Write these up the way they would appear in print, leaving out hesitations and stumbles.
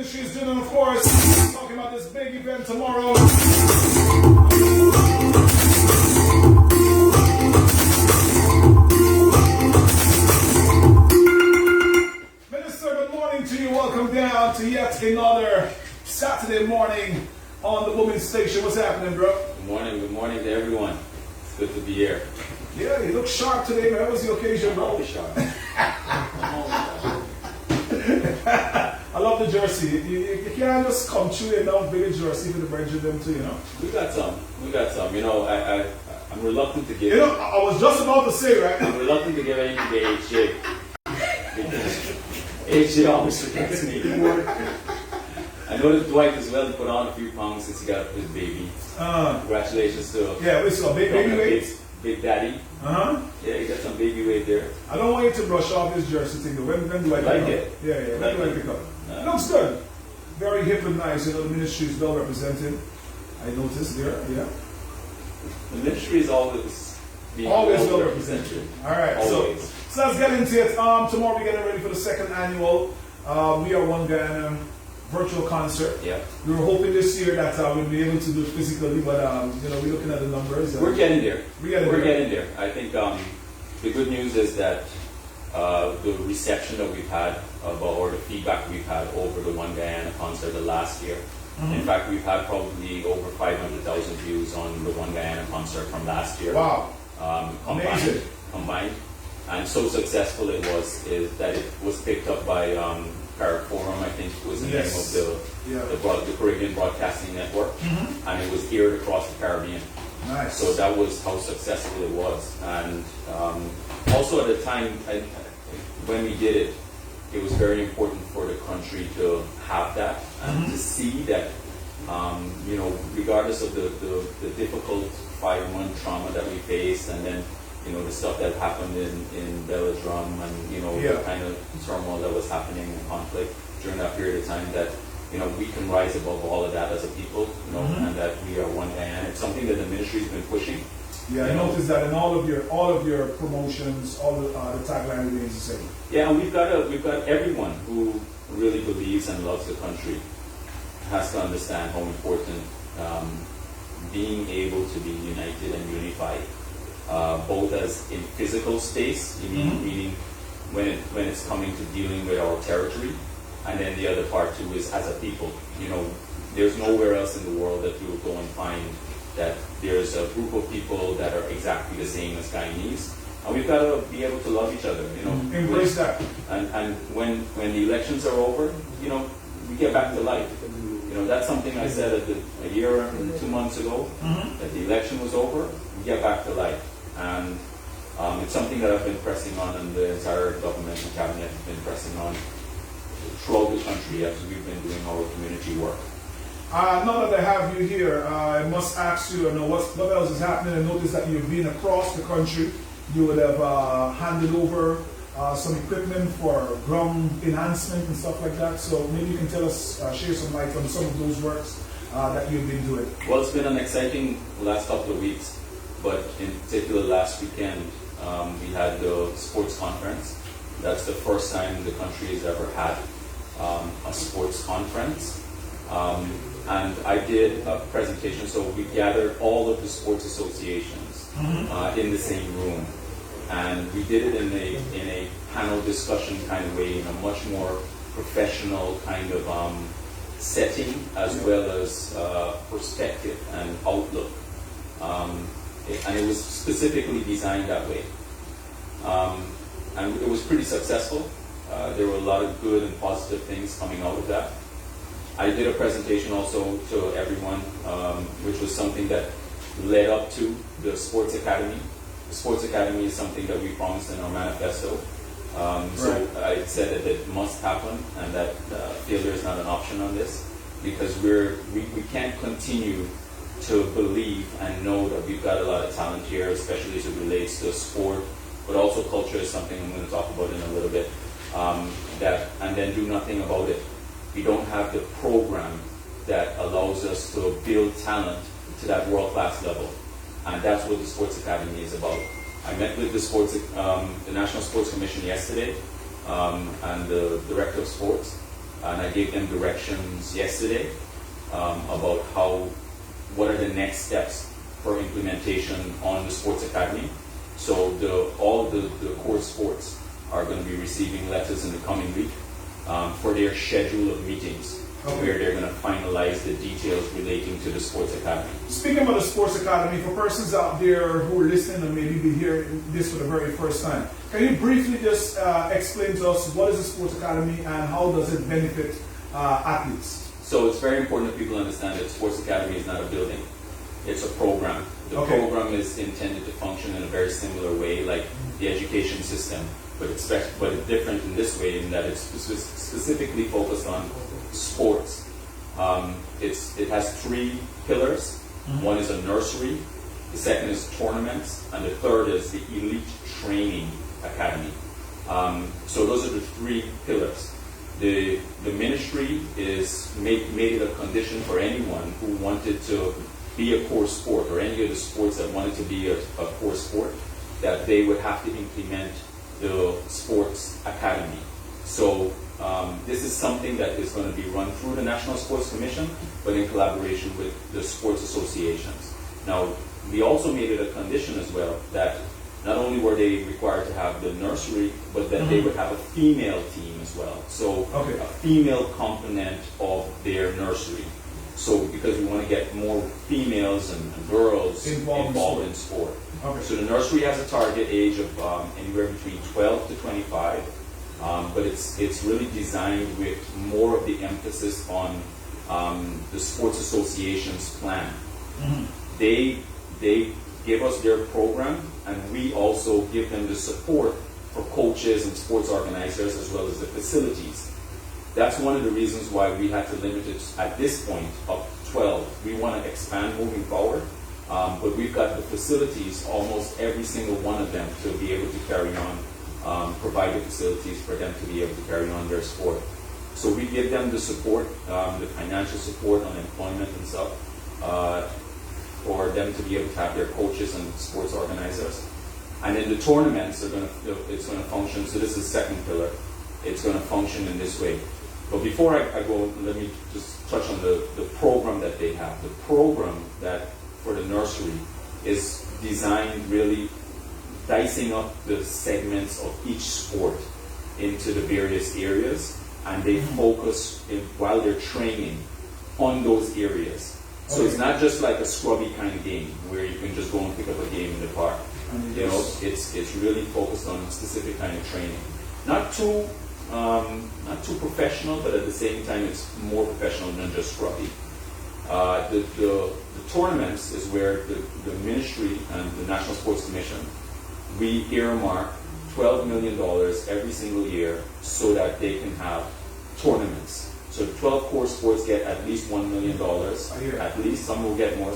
Ministries doing, and of course, talking about this big event tomorrow. Minister, good morning to you. Welcome down to yet another Saturday morning on the Women's Station. What's happening, bro? Good morning to everyone. It's good to be here. Yeah, you look sharp today, man. What was the occasion, bro? Sharp. I love the jersey. You can't just come through and now bigger jersey with the bridge of them too, you know? We got some. You know, I'm reluctant to give. You know, I was just about to say, right? I'm reluctant to give anything to HJ. Because HJ always forgets me. I know that Dwight as well put on a few pounds since he got his baby. Congratulations to we saw baby weight. Big Daddy. Yeah, he got some baby weight there. I don't want you to brush off this jersey thing. When do I pick up? it? Yeah. When do I pick up? It looks good. Very hip and nice. You know, the ministry is well represented. I noticed there. Yeah. The ministry is always being well represented. All right. Always. So let's get into it. Tomorrow we're getting ready for the second annual We Are One Guyana virtual concert. Yeah. We were hoping this year that we'll be able to do it physically, but you know, we're looking at the numbers. We're getting there. We're getting there. I think the good news is that the reception that we've had or the feedback we've had over the One Guyana concert the last year. In fact, we've had probably over 500,000 views on the One Guyana concert from last year. Wow. Amazing. Combined. And so successful it was is that it was picked up by Carib Forum, I think was the name of the Caribbean Broadcasting Network, and it was aired across the Caribbean. Nice. So that was how successful it was. And also at the time, when we did it, it was very important for the country to have that and to see that, you know, regardless of the difficult 5-month trauma that we faced, and then, you know, the stuff that happened in Belladrum, and, you know, the kind of turmoil that was happening in conflict during that period of time, that, you know, we can rise above all of that as a people, you know, and that we are one Guyana. It's something that the ministry's been pushing. Yeah, I noticed that in all of your promotions, all the tagline remains the same. Yeah, and we've got everyone who really believes and loves the country has to understand how important being able to be united and unified, both as in physical space, meaning when it's coming to dealing with our territory, and then the other part too is as a people. You know, there's nowhere else in the world that you will go and find that there's a group of people that are exactly the same as Guyanese, and we've got to be able to love each other. You know, embrace that. And when the elections are over, you know, we get back to life. You know, that's something I said a year and 2 months ago. That the election was over, we get back to life, and it's something that I've been pressing on, and the entire government and cabinet have been pressing on throughout the country as we've been doing our community work. Now that I have you here, I must ask you, what else is happening? I noticed that you've been across the country. You would have handed over some equipment for ground enhancement and stuff like that. So maybe you can tell us, share some light on some of those works that you've been doing. Well, it's been an exciting last couple of weeks, but in particular last weekend, we had the sports conference. That's the first time the country has ever had a sports conference. And I did a presentation, so we gathered all of the sports associations in the same room. And we did it in a panel discussion kind of way, in a much more professional kind of setting, as well as perspective and outlook. And it was specifically designed that way. And it was pretty successful. There were a lot of good and positive things coming out of that. I did a presentation also to everyone, which was something that led up to the Sports Academy. The Sports Academy is something that we promised in our manifesto. So I said that it must happen, and that failure is not an option on this, because we can't continue to believe and know that we've got a lot of talent here, especially as it relates to sport, but also culture is something I'm going to talk about in a little bit, and then do nothing about it. We don't have the program that allows us to build talent to that world-class level. And that's what the Sports Academy is about. I met with the National Sports Commission yesterday, and the Director of Sports, and I gave them directions yesterday about what are the next steps for implementation on the sports academy. So all the core sports are going to be receiving letters in the coming week for their schedule of meetings, where they're going to finalize the details relating to the sports academy. Speaking about the sports academy, for persons out there who are listening and maybe be hearing this for the very first time, can you briefly just explain to us what is the sports academy and how does it benefit athletes? So it's very important that people understand that sports academy is not a building. It's a program. The program is intended to function in a very similar way like the education system, but it's different in this way in that it's specifically focused on sports. It has 3 pillars. One is a nursery, the second is tournaments, and the third is the elite training academy. So those are the 3 pillars. The ministry is made it a condition for anyone who wanted to be a core sport, or any of the sports that wanted to be a core sport, that they would have to implement the sports academy. So this is something that is going to be run through the National Sports Commission, but in collaboration with the sports associations. Now, we also made it a condition as well that not only were they required to have the nursery, but that they would have a female team as well. So a female component of their nursery. So because we want to get more females and girls involved in sport. So the nursery has a target age of anywhere between 12 to 25. But it's really designed with more of the emphasis on the sports association's plan. They give us their program, and we also give them the support for coaches and sports organizers as well as the facilities. That's one of the reasons why we had to limit it at this point up to 12. We want to expand moving forward, but we've got the facilities, almost every single one of them, to be able to carry on, provide the facilities for them to be able to carry on their sport. So we give them the support, the financial support on employment and stuff, for them to be able to have their coaches and sports organizers. And in the tournaments, it's going to function. So this is the second pillar. It's going to function in this way. But before I go, let me just touch on the program that they have. The program that for the nursery is designed really dicing up the segments of each sport into the various areas, and they focus while they're training on those areas. So it's not just like a scrubby kind of game where you can just go and pick up a game in the park. You know, it's really focused on a specific kind of training. Not too professional, but at the same time it's more professional than just scrubby. The tournaments is where the ministry and the National Sports Commission, we earmark $12 million every single year so that they can have tournaments. So 12 core sports get at least $1 million. At least some will get more,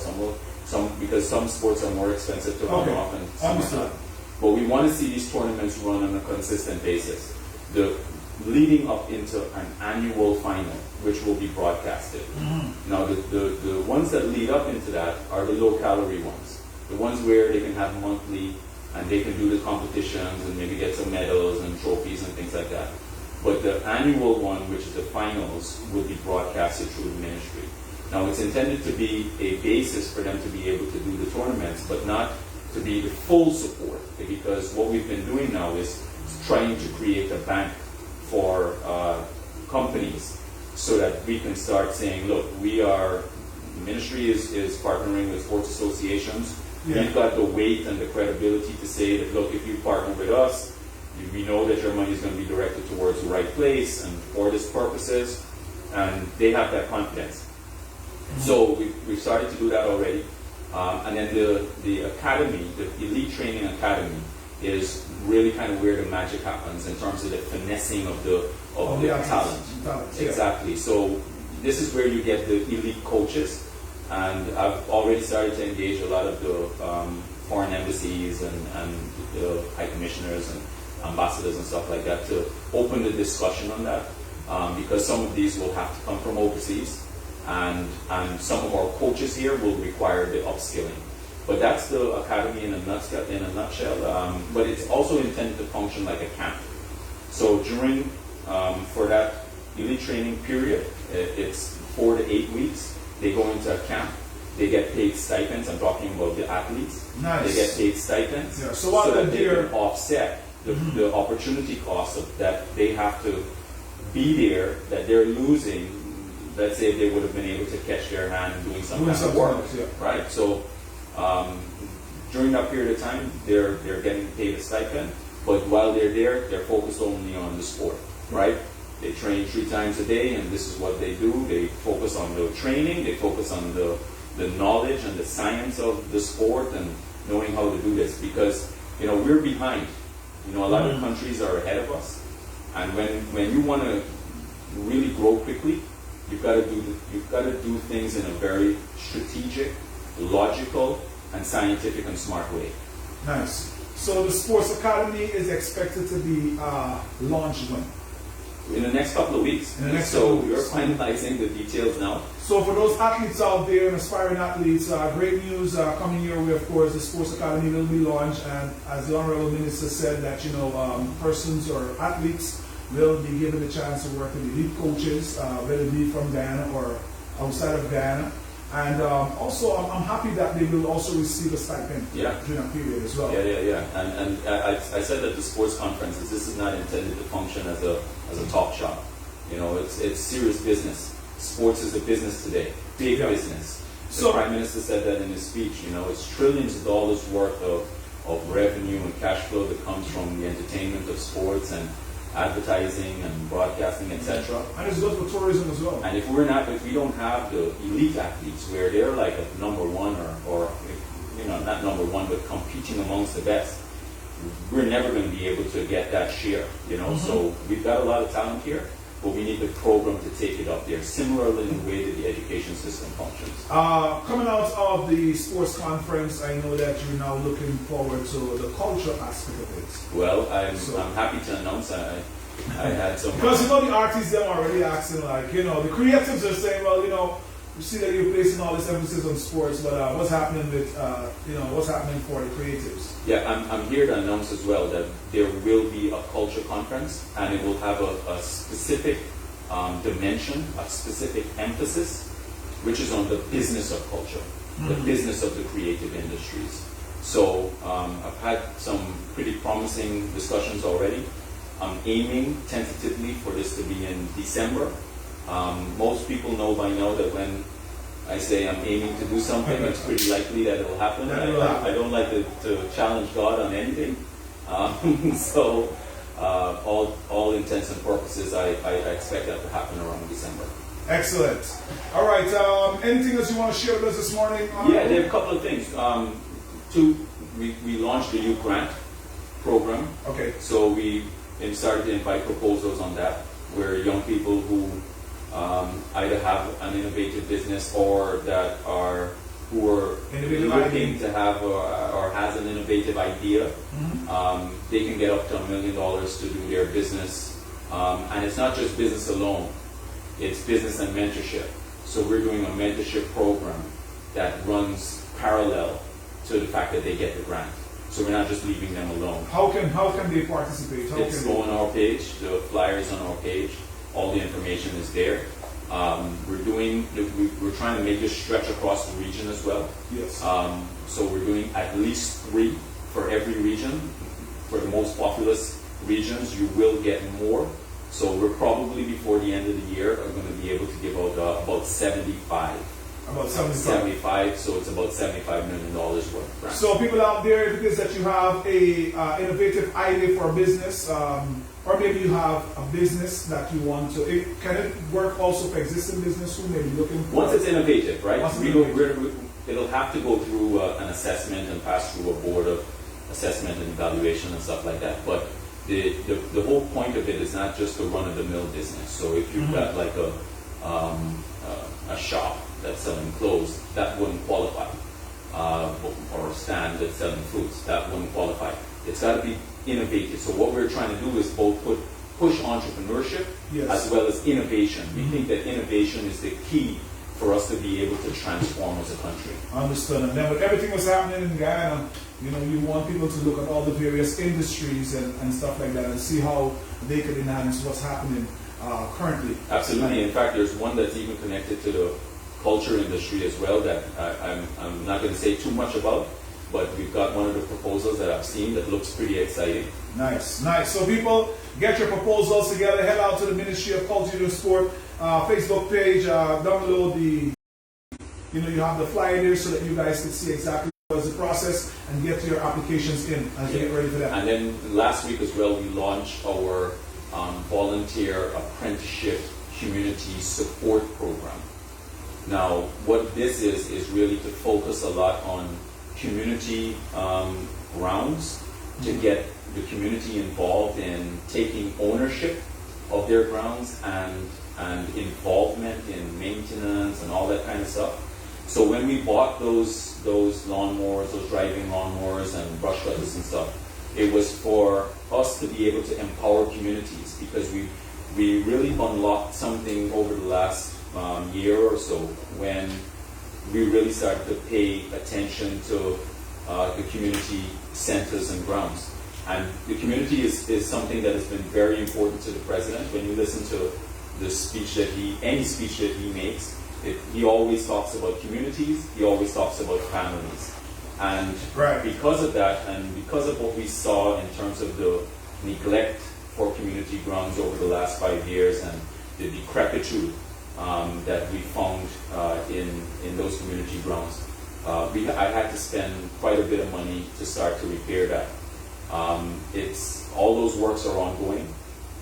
because some sports are more expensive to run off and some are not. But we want to see these tournaments run on a consistent basis. Leading up into an annual final, which will be broadcasted. Now, the ones that lead up into that are the low-calorie ones. The ones where they can have monthly, and they can do the competitions and maybe get some medals and trophies and things like that. But the annual one, which is the finals, will be broadcasted through the ministry. Now, it's intended to be a basis for them to be able to do the tournaments, but not to be the full support, because what we've been doing now is trying to create a bank for companies so that we can start saying, look, the ministry is partnering with sports associations. We've got the weight and the credibility to say that, look, if you partner with us, we know that your money is going to be directed towards the right place and for these purposes, and they have that confidence. So we've started to do that already. And then the academy, the Elite Training Academy, is really kind of where the magic happens in terms of the finessing of the talent. Exactly. So this is where you get the elite coaches, and I've already started to engage a lot of the foreign embassies and the high commissioners and ambassadors and stuff like that to open the discussion on that, because some of these will have to come from overseas, and some of our coaches here will require the upskilling. But that's the academy in a nutshell. But it's also intended to function like a camp. So during, for that elite training period. It's 4 to 8 weeks. They go into a camp. They get paid stipends. I'm talking about the athletes. Nice. They get paid stipends, Yeah. so that they can offset the opportunity cost of that they have to be there, that they're losing. Let's say if they would have been able to catch their hand doing some kind of work, right? So during that period of time, they're getting paid a stipend, but while they're there, they're focused only on the sport, right? They train 3 times a day, and this is what they do. They focus on the training, they focus on the knowledge and the science of the sport and knowing how to do this, because we're behind. A lot of countries are ahead of us, and when you want to really grow quickly, you've got to do things in a very strategic, logical, and scientific and smart way. Nice. So the sports academy is expected to be launched when? In the next couple of weeks. We're finalizing the details now. So for those athletes out there and aspiring athletes, great news coming your way. Of course, the sports academy will be launched, and as the Honorable Minister said, that persons or athletes will be given the chance to work with elite coaches, whether it be from Guyana or outside of Guyana. And also, I'm happy that they will also receive a stipend during that period as well. Yeah. And I said at the sports conferences, this is not intended to function as a talk shop. It's serious business. Sports is a business today, big business. The Prime Minister said that in his speech. It's trillions of dollars worth of revenue and cash flow that comes from the entertainment of sports and advertising and broadcasting, etc. And it's good for tourism as well. And if we don't have the elite athletes where they're like a number one or not number one, but competing amongst the best, we're never going to be able to get that share. So we've got a lot of talent here, but we need the program to take it up there, similarly in the way that the education system functions. Coming out of the sports conference, I know that you're now looking forward to the cultural aspect of it. Well, I'm happy to announce I had some... Because the artists them are already asking, the creatives are saying, well, we see that you're placing all this emphasis on sports, but what's happening with, what's happening for the creatives? Yeah, I'm here to announce as well that there will be a culture conference, and it will have a specific dimension, a specific emphasis, which is on the business of culture, the business of the creative industries. So I've had some pretty promising discussions already. I'm aiming tentatively for this to be in December. Most people know by now that when I say I'm aiming to do something, it's pretty likely that it'll happen. I don't like to challenge God on anything. So all intents and purposes, I expect that to happen around December. Excellent. All right. Anything else you want to share with us this morning? Yeah, there are a couple of things. We launched the youth grant program. Okay. So we started to invite proposals on that, where young people who either have an innovative business or who are looking to have or has an innovative idea, they can get up to $1 million to do their business. And it's not just business alone, it's business and mentorship. So we're doing a mentorship program that runs parallel to the fact that they get the grant. So we're not just leaving them alone. How can they participate? It's on our page, the flyers on our page, all the information is there. We're trying to make this stretch across the region as well. Yes. So we're doing at least 3 for every region. For the most populous regions, you will get more. So we're probably before the end of the year are going to be able to give out about 75. About 75. So it's about $75 million worth of grants. So people out there, if it is that you have a innovative idea for a business, or maybe you have a business that you want to, can it work also for existing business who may be looking for? Once it's innovative, right? It'll have to go through an assessment and pass through a board of assessment and evaluation and stuff like that. But the whole point of it is not just a run-of-the-mill business. So if you've got like a shop that's selling clothes, that wouldn't qualify. Or a stand that's selling fruits, that wouldn't qualify. It's got to be innovative. So what we're trying to do is both push entrepreneurship as well as innovation. We think that innovation is the key for us to be able to transform as a country. Understood. And then with everything that's happening in Guyana, you want people to look at all the various industries and stuff like that and see how they can enhance what's happening currently. Absolutely. In fact, there's one that's even connected to the culture industry as well that I'm not going to say too much about, but we've got one of the proposals that I've seen that looks pretty exciting. Nice, nice. So people, get your proposals together, head out to the Ministry of Culture and Sport Facebook page, download the, you have the flyer there so that you guys can see exactly what is the process and get your applications in as you get ready for that. And then last week as well, we launched our volunteer apprenticeship community support program. Now, what this is really to focus a lot on community grounds to get the community involved in taking ownership of their grounds and involvement in maintenance and all that kind of stuff. So when we bought those lawnmowers, those driving lawnmowers and brush cutters and stuff, it was for us to be able to empower communities because we really unlocked something over the last year or so when we really started to pay attention to the community centers and grounds. And the community is something that has been very important to the president. When you listen to the speech that any speech that he makes, he always talks about communities, he always talks about families. And because of that, and because of what we saw in terms of the neglect for community grounds over the last 5 years and the decrepitude that we found in those community grounds, I had to spend quite a bit of money to start to repair that. All those works are ongoing.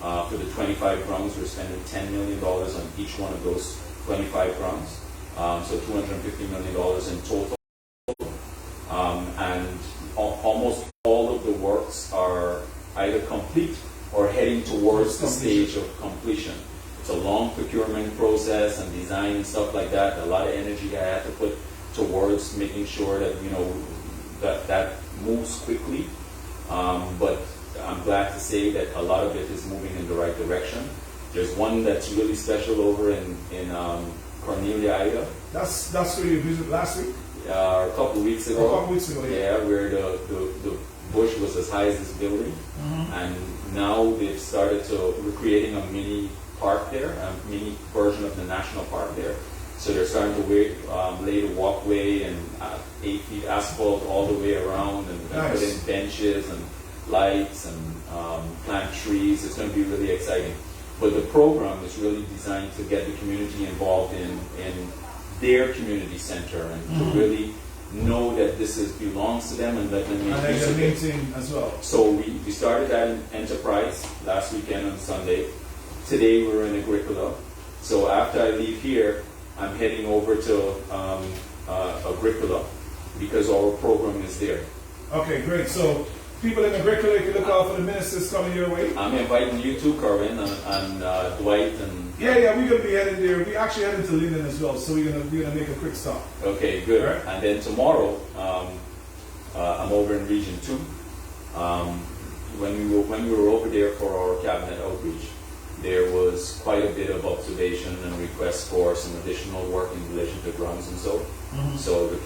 For the 25 grounds, we're spending $10 million on each one of those 25 grounds, so $250 million in total. And almost all of the works are either complete or heading towards the stage of completion. It's a long procurement process and design and stuff like that. A lot of energy I had to put towards making sure that that moves quickly. But I'm glad to say that a lot of it is moving in the right direction. There's one that's really special over in Cornelia, Ida. That's where you visited last week? A couple of weeks ago. A couple of weeks ago, yeah. Where the bush was as high as this building. Mm-hmm. And now they've started we're creating a mini park there, a mini version of the national park there. So they're starting to lay the walkway and 8 feet asphalt all the way around and put in benches and lights and plant trees. It's going to be really exciting. But the program is really designed to get the community involved in their community center and to really know that this belongs to them and let them make use of it. As well. So we started that in Enterprise last weekend on Sunday. Today we're in Agricola. So after I leave here, I'm heading over to Agricola because our program is there. Okay, great. So people in Agricola, if you look out for the ministers coming your way. I'm inviting you too, Corwin, and Dwight and. Yeah, we're gonna be headed there. We actually headed to Linden as well, so we're gonna make a quick stop. Okay, good. Right. And then tomorrow, I'm over in Region 2. When we were over there for our cabinet outreach, there was quite a bit of observation and requests for some additional work in relation to grounds and so. Mm-hmm. So the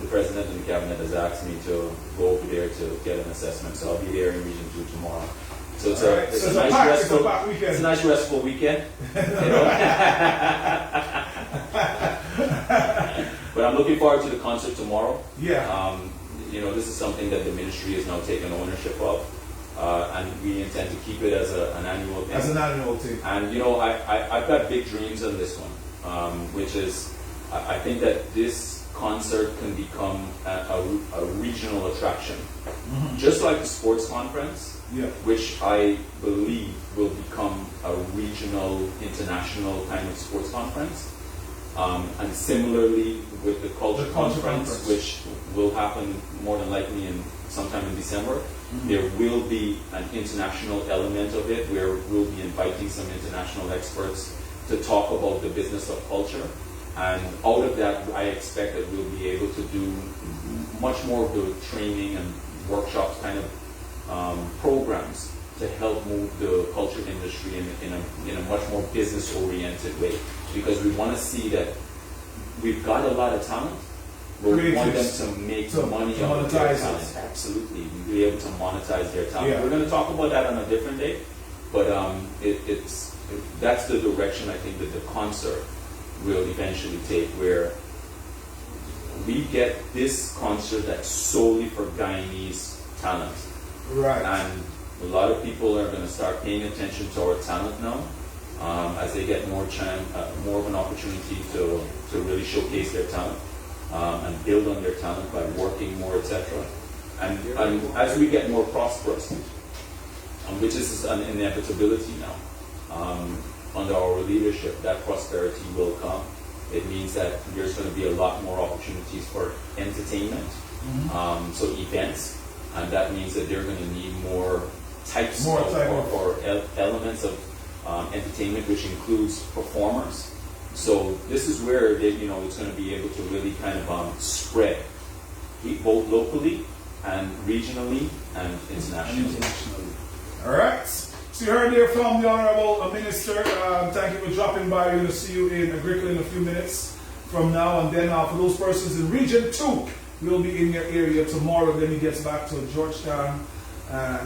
president and the cabinet has asked me to go over there to get an assessment. So I'll be there in Region 2 tomorrow. So it's a nice restful weekend. But I'm looking forward to the concert tomorrow. Yeah. This is something that the ministry is now taking ownership of. And we intend to keep it as an annual thing. As an annual thing. And I've got big dreams on this one, which is I think that this concert can become a regional attraction, just like the sports conference, which I believe will become a regional, international kind of sports conference. And similarly with the culture conference, which will happen more than likely sometime in December. There will be an international element of it where we'll be inviting some international experts to talk about the business of culture. And out of that, I expect that we'll be able to do much more of the training and workshops kind of programs to help move the culture industry in a much more business-oriented way. Because we want to see that we've got a lot of talent. We want them to make money out of their talent. Absolutely. We'll be able to monetize their talent. Yeah. We're going to talk about that on a different day. But that's the direction I think that the concert will eventually take, where we get this concert that's solely for Guyanese talent. Right. And a lot of people are going to start paying attention to our talent now, as they get more of an opportunity to really showcase their talent and build on their talent by working more, etc. And as we get more prosperous, which is an inevitability now, under our leadership, that prosperity will come. It means that there's going to be a lot more opportunities for entertainment, so events, and that means that they're going to need more types or elements of entertainment, which includes performers. So this is where it's going to be able to really kind of spread, both locally and regionally and internationally. All right. So you heard there from the Honorable Minister. Thank you for dropping by. We're going to see you in Agricola in a few minutes from now. And then for those persons in Region 2, we'll be in your area tomorrow. Then he gets back to Georgetown.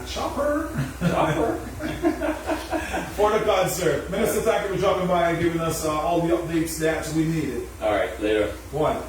Chopper. For the concert. Minister, thank you for dropping by and giving us all the updates that we needed. All right, later. One.